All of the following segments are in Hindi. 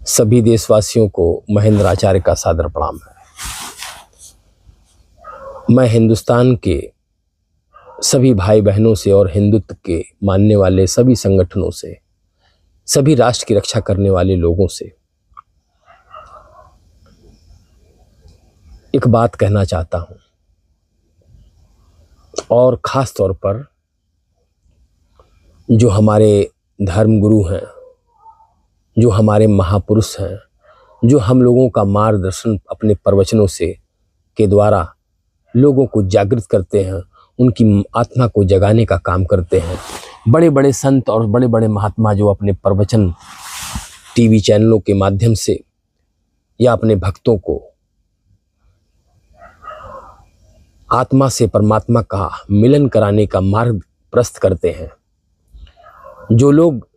सभी देशवासियों को महेंद्र आचार्य का सादर प्रणाम है। मैं हिंदुस्तान के सभी भाई बहनों से और हिंदुत्व के मानने वाले सभी संगठनों से, सभी राष्ट्र की रक्षा करने वाले लोगों से एक बात कहना चाहता हूं, और ख़ास तौर पर जो हमारे धर्मगुरु हैं, जो हमारे महापुरुष हैं, जो हम लोगों का मार्गदर्शन अपने प्रवचनों से के द्वारा लोगों को जागृत करते हैं, उनकी आत्मा को जगाने का काम करते हैं। बड़े बड़े संत और बड़े बड़े महात्मा जो अपने प्रवचन टीवी चैनलों के माध्यम से या अपने भक्तों को आत्मा से परमात्मा का मिलन कराने का मार्ग प्रशस्त करते हैं, जो लोग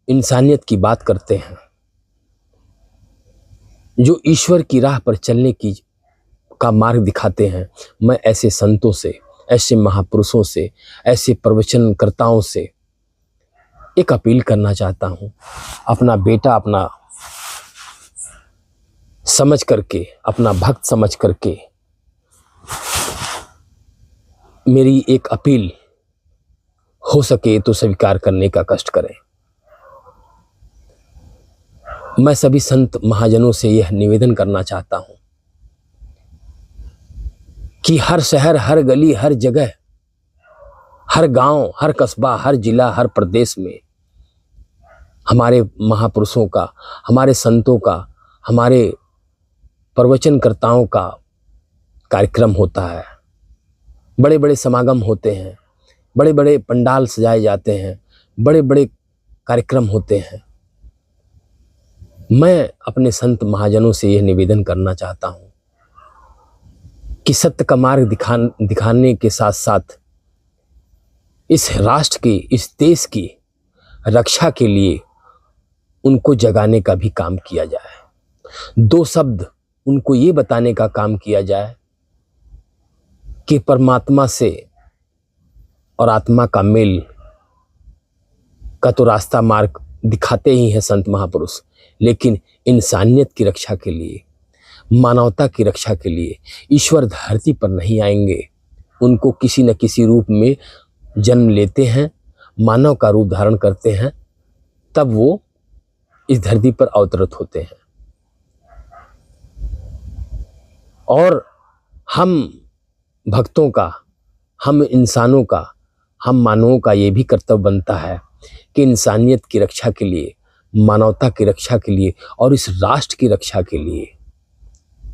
इंसानियत की बात करते हैं, जो ईश्वर की राह पर चलने का मार्ग दिखाते हैं, मैं ऐसे संतों से, ऐसे महापुरुषों से, ऐसे प्रवचनकर्ताओं से एक अपील करना चाहता हूं। अपना बेटा, अपना समझ करके, अपना भक्त समझ करके मेरी एक अपील हो सके तो स्वीकार करने का कष्ट करें। मैं सभी संत महाजनों से यह निवेदन करना चाहता हूं कि हर शहर, हर गली, हर जगह, हर गांव, हर कस्बा, हर जिला, हर प्रदेश में हमारे महापुरुषों का, हमारे संतों का, हमारे प्रवचनकर्ताओं का कार्यक्रम होता है। बड़े बड़े समागम होते हैं, बड़े बड़े पंडाल सजाए जाते हैं, बड़े बड़े कार्यक्रम होते हैं। मैं अपने संत महाजनों से यह निवेदन करना चाहता हूं कि सत्य का मार्ग दिखाने के साथ साथ इस राष्ट्र की, इस देश की रक्षा के लिए उनको जगाने का भी काम किया जाए। दो शब्द उनको ये बताने का काम किया जाए कि परमात्मा से और आत्मा का मेल का तो रास्ता मार्ग दिखाते ही हैं संत महापुरुष, लेकिन इंसानियत की रक्षा के लिए, मानवता की रक्षा के लिए ईश्वर धरती पर नहीं आएंगे। उनको किसी न किसी रूप में जन्म लेते हैं, मानव का रूप धारण करते हैं, तब वो इस धरती पर अवतरित होते हैं। और हम भक्तों का, हम इंसानों का, हम मानवों का ये भी कर्तव्य बनता है कि इंसानियत की रक्षा के लिए, मानवता की रक्षा के लिए और इस राष्ट्र की रक्षा के लिए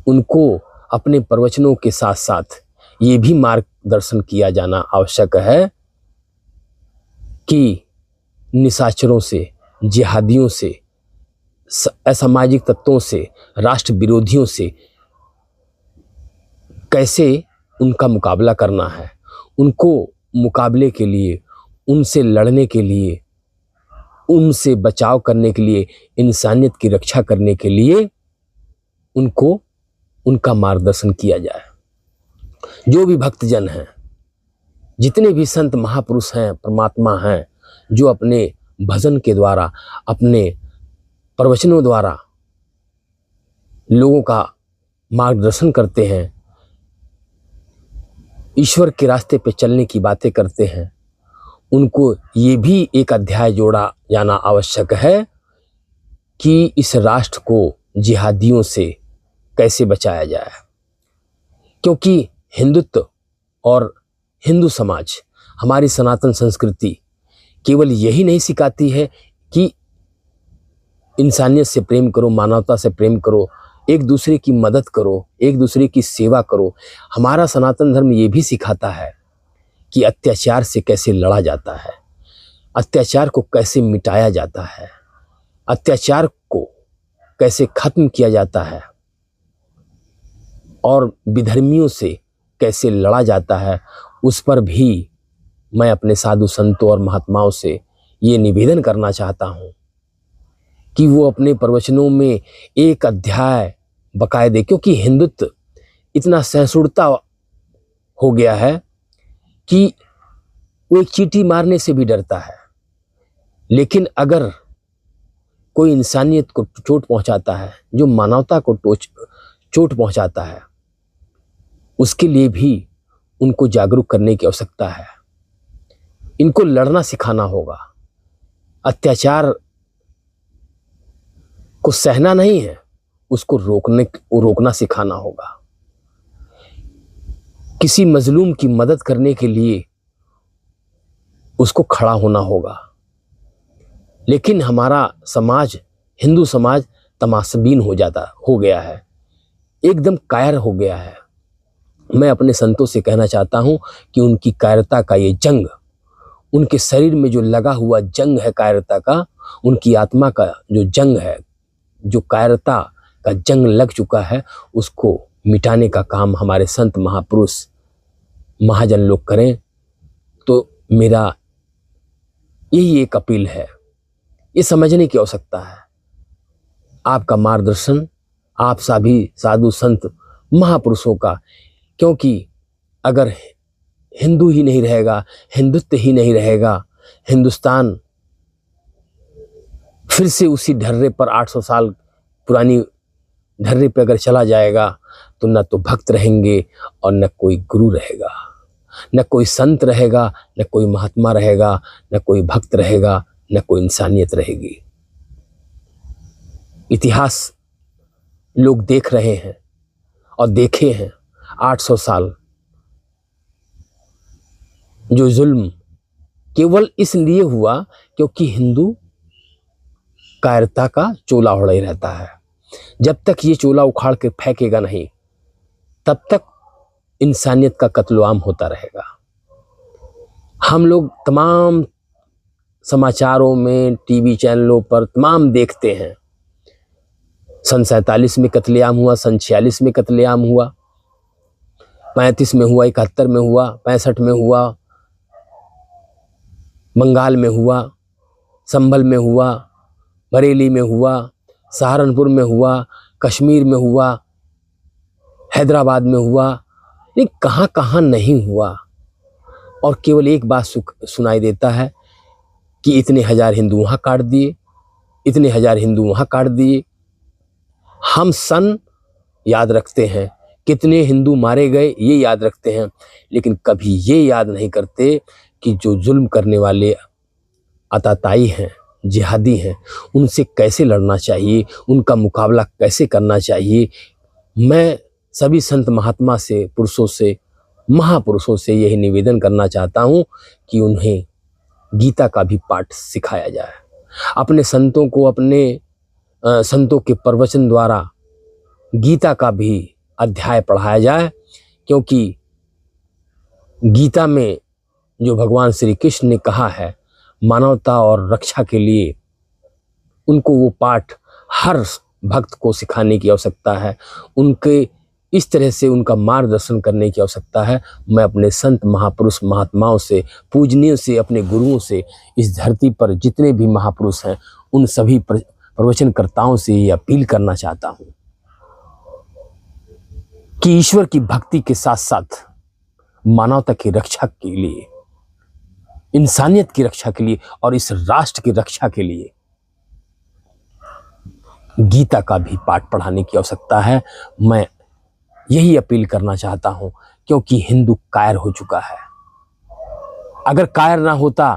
उनको अपने प्रवचनों के साथ साथ ये भी मार्गदर्शन किया जाना आवश्यक है कि निशाचरों से, जिहादियों से, असामाजिक तत्वों से, राष्ट्र विरोधियों से कैसे उनका मुकाबला करना है। उनको मुकाबले के लिए, उनसे लड़ने के लिए, उनसे बचाव करने के लिए, इंसानियत की रक्षा करने के लिए उनको उनका मार्गदर्शन किया जाए। जो भी भक्तजन हैं, जितने भी संत महापुरुष हैं, परमात्मा हैं, जो अपने भजन के द्वारा, अपने प्रवचनों द्वारा लोगों का मार्गदर्शन करते हैं, ईश्वर के रास्ते पे चलने की बातें करते हैं, उनको ये भी एक अध्याय जोड़ा जाना आवश्यक है कि इस राष्ट्र को जिहादियों से कैसे बचाया जाए। क्योंकि हिंदुत्व और हिंदू समाज, हमारी सनातन संस्कृति केवल यही नहीं सिखाती है कि इंसानियत से प्रेम करो, मानवता से प्रेम करो, एक दूसरे की मदद करो, एक दूसरे की सेवा करो। हमारा सनातन धर्म ये भी सिखाता है कि अत्याचार से कैसे लड़ा जाता है, अत्याचार को कैसे मिटाया जाता है, अत्याचार को कैसे खत्म किया जाता है और विधर्मियों से कैसे लड़ा जाता है। उस पर भी मैं अपने साधु संतों और महात्माओं से ये निवेदन करना चाहता हूँ कि वो अपने प्रवचनों में एक अध्याय बकायदे, क्योंकि हिंदुत्व इतना सहिष्णुता हो गया है कि वो एक चींटी मारने से भी डरता है। लेकिन अगर कोई इंसानियत को चोट पहुंचाता है, जो मानवता को चोट पहुंचाता है, उसके लिए भी उनको जागरूक करने की आवश्यकता है। इनको लड़ना सिखाना होगा। अत्याचार को सहना नहीं है, उसको रोकना सिखाना होगा। किसी मजलूम की मदद करने के लिए उसको खड़ा होना होगा। लेकिन हमारा समाज, हिंदू समाज तमाशबीन हो गया है, एकदम कायर हो गया है। मैं अपने संतों से कहना चाहता हूं कि उनकी कायरता का ये जंग, उनके शरीर में जो लगा हुआ जंग है कायरता का, उनकी आत्मा का जो जंग है, जो कायरता का जंग लग चुका है, उसको मिटाने का काम हमारे संत महापुरुष महाजन लोग करें। तो मेरा यही एक अपील है। ये समझने की आवश्यकता है। आपका मार्गदर्शन, आप सभी साधु संत महापुरुषों का, क्योंकि अगर हिंदू ही नहीं रहेगा, हिंदुत्व ही नहीं रहेगा, हिंदुस्तान फिर से उसी ढर्रे पर 800 साल पुरानी ढर्रे पे अगर चला जाएगा, तो न तो भक्त रहेंगे और न कोई गुरु रहेगा, न कोई संत रहेगा, न कोई महात्मा रहेगा, न कोई भक्त रहेगा, न कोई इंसानियत रहेगी। इतिहास लोग देख रहे हैं और देखे हैं। 800 साल जो जुल्म केवल इसलिए हुआ क्योंकि हिंदू कायरता का चोला ओढ़े रहता है। जब तक ये चोला उखाड़ के फेंकेगा नहीं, तब तक इंसानियत का कत्लेआम होता रहेगा। हम लोग तमाम समाचारों में, टीवी चैनलों पर तमाम देखते हैं। सन 47 में कत्लेआम हुआ, सन 46 में कत्लेआम हुआ, 35 में हुआ, 71 में हुआ, 65 में हुआ, बंगाल में हुआ, संभल में हुआ, बरेली में हुआ, सहारनपुर में हुआ, कश्मीर में हुआ, हैदराबाद में हुआ, ये कहाँ कहाँ नहीं हुआ। और केवल एक बात सुनाई देता है कि इतने हजार हिंदू वहाँ काट दिए, इतने हजार हिंदू वहाँ काट दिए। हम सन याद रखते हैं, कितने हिंदू मारे गए ये याद रखते हैं, लेकिन कभी ये याद नहीं करते कि जो जुल्म करने वाले अताताई हैं, जिहादी हैं, उनसे कैसे लड़ना चाहिए, उनका मुकाबला कैसे करना चाहिए। मैं सभी संत महात्मा से, पुरुषों से, महापुरुषों से यही निवेदन करना चाहता हूँ कि उन्हें गीता का भी पाठ सिखाया जाए। अपने संतों को, अपने संतों के प्रवचन द्वारा गीता का भी अध्याय पढ़ाया जाए, क्योंकि गीता में जो भगवान श्री कृष्ण ने कहा है मानवता और रक्षा के लिए, उनको वो पाठ हर भक्त को सिखाने की आवश्यकता है। उनके इस तरह से उनका मार्गदर्शन करने की आवश्यकता है। मैं अपने संत महापुरुष महात्माओं से, पूजनीयों से, अपने गुरुओं से, इस धरती पर जितने भी महापुरुष हैं, उन सभी प्रवचनकर्ताओं से ये अपील करना चाहता हूँ कि ईश्वर की भक्ति के साथ साथ मानवता की रक्षा के लिए, इंसानियत की रक्षा के लिए और इस राष्ट्र की रक्षा के लिए गीता का भी पाठ पढ़ाने की आवश्यकता है। मैं यही अपील करना चाहता हूं, क्योंकि हिंदू कायर हो चुका है। अगर कायर ना होता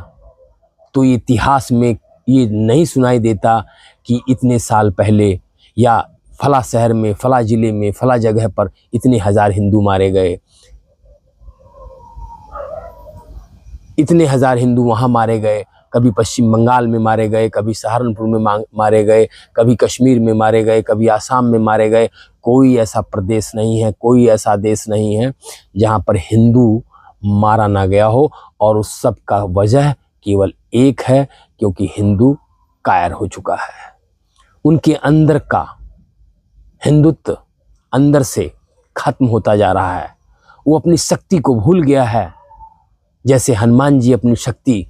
तो इतिहास में ये नहीं सुनाई देता कि इतने साल पहले या फला शहर में, फला जिले में, फला जगह पर इतने हजार हिंदू मारे गए, इतने हजार हिंदू वहाँ मारे गए। कभी पश्चिम बंगाल में मारे गए, कभी सहारनपुर में मारे गए, कभी कश्मीर में मारे गए, कभी आसाम में मारे गए। कोई ऐसा प्रदेश नहीं है, कोई ऐसा देश नहीं है जहाँ पर हिंदू मारा ना गया हो। और उस सब का वजह केवल एक है, क्योंकि हिंदू कायर हो चुका है। उनके अंदर का हिंदुत्व अंदर से खत्म होता जा रहा है। वो अपनी शक्ति को भूल गया है। जैसे हनुमान जी अपनी शक्ति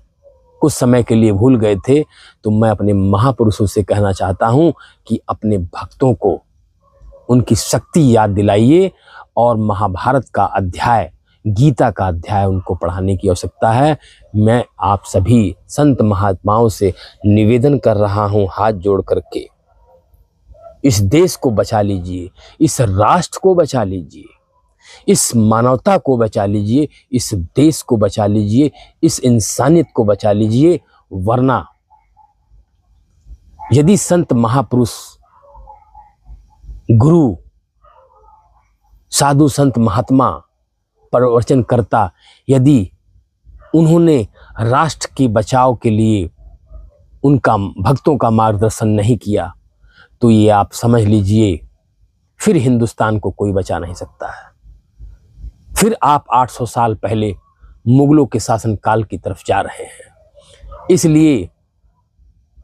कुछ समय के लिए भूल गए थे, तो मैं अपने महापुरुषों से कहना चाहता हूं कि अपने भक्तों को उनकी शक्ति याद दिलाइए और महाभारत का अध्याय गीता का अध्याय उनको पढ़ाने की आवश्यकता है। मैं आप सभी संत महात्माओं से निवेदन कर रहा हूं हाथ जोड़ करके, इस देश को बचा लीजिए, इस राष्ट्र को बचा लीजिए, इस मानवता को बचा लीजिए, इस देश को बचा लीजिए, इस इंसानियत को बचा लीजिए। वरना यदि संत महापुरुष, गुरु, साधु, संत, महात्मा, प्रवचन करता, यदि उन्होंने राष्ट्र के बचाव के लिए उनका भक्तों का मार्गदर्शन नहीं किया, तो ये आप समझ लीजिए फिर हिंदुस्तान को कोई बचा नहीं सकता है। फिर आप 800 साल पहले मुगलों के शासन काल की तरफ जा रहे हैं। इसलिए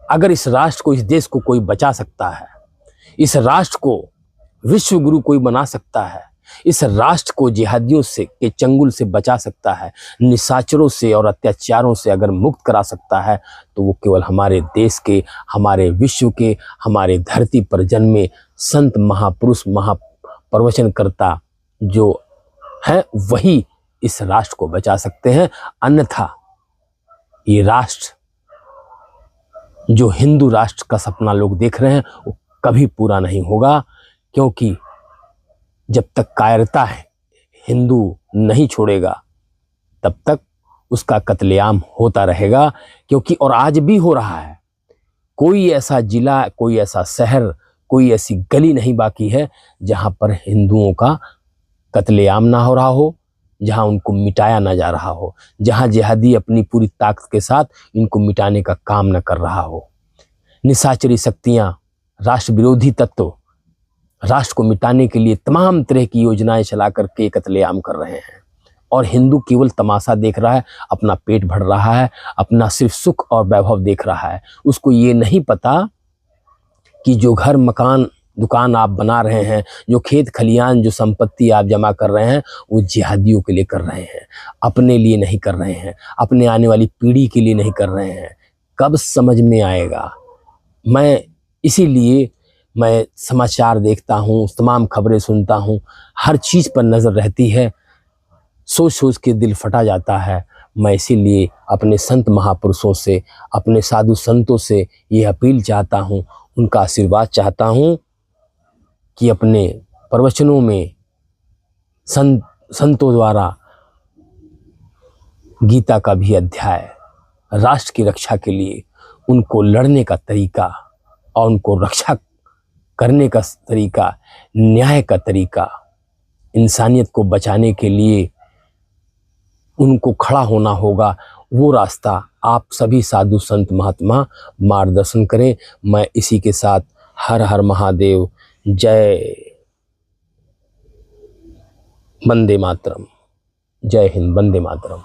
अगर इस राष्ट्र को, इस देश को कोई बचा सकता है, इस राष्ट्र को विश्व गुरु कोई बना सकता है, इस राष्ट्र को जिहादियों से के चंगुल से बचा सकता है, निशाचरों से और अत्याचारों से अगर मुक्त करा सकता है, तो वो केवल हमारे देश के, हमारे विश्व के, हमारे धरती पर जन्मे संत महापुरुष, महाप्रवचनकर्ता जो हैं, वही इस राष्ट्र को बचा सकते हैं। अन्यथा ये राष्ट्र, जो हिंदू राष्ट्र का सपना लोग देख रहे हैं, वो कभी पूरा नहीं होगा। क्योंकि जब तक कायरता है हिंदू नहीं छोड़ेगा, तब तक उसका कत्लेआम होता रहेगा। क्योंकि और आज भी हो रहा है। कोई ऐसा जिला, कोई ऐसा शहर, कोई ऐसी गली नहीं बाकी है जहां पर हिंदुओं का कत्लेआम ना हो रहा हो, जहां उनको मिटाया ना जा रहा हो, जहां जिहादी अपनी पूरी ताकत के साथ इनको मिटाने का काम न कर रहा हो। निशाचरी शक्तियां, राष्ट्र विरोधी तत्व राष्ट्र को मिटाने के लिए तमाम तरह की योजनाएं चला करके कत्लेआम कर रहे हैं, और हिंदू केवल तमाशा देख रहा है, अपना पेट भर रहा है, अपना सिर्फ सुख और वैभव देख रहा है। उसको ये नहीं पता कि जो घर, मकान, दुकान आप बना रहे हैं, जो खेत खलियान, जो संपत्ति आप जमा कर रहे हैं, वो जिहादियों के लिए कर रहे हैं, अपने लिए नहीं कर रहे हैं, अपने आने वाली पीढ़ी के लिए नहीं कर रहे हैं। कब समझ में आएगा? इसीलिए मैं समाचार देखता हूँ, तमाम खबरें सुनता हूँ, हर चीज़ पर नज़र रहती है, सोच सोच के दिल फटा जाता है। मैं इसीलिए अपने संत महापुरुषों से, अपने साधु संतों से ये अपील चाहता हूँ, उनका आशीर्वाद चाहता हूँ कि अपने प्रवचनों में संतों द्वारा गीता का भी अध्याय, राष्ट्र की रक्षा के लिए उनको लड़ने का तरीका और उनको रक्षा करने का तरीका, न्याय का तरीका, इंसानियत को बचाने के लिए उनको खड़ा होना होगा, वो रास्ता आप सभी साधु संत महात्मा मार्गदर्शन करें। मैं इसी के साथ हर हर महादेव, जय वंदे मातरम, जय हिंद, वंदे मातरम।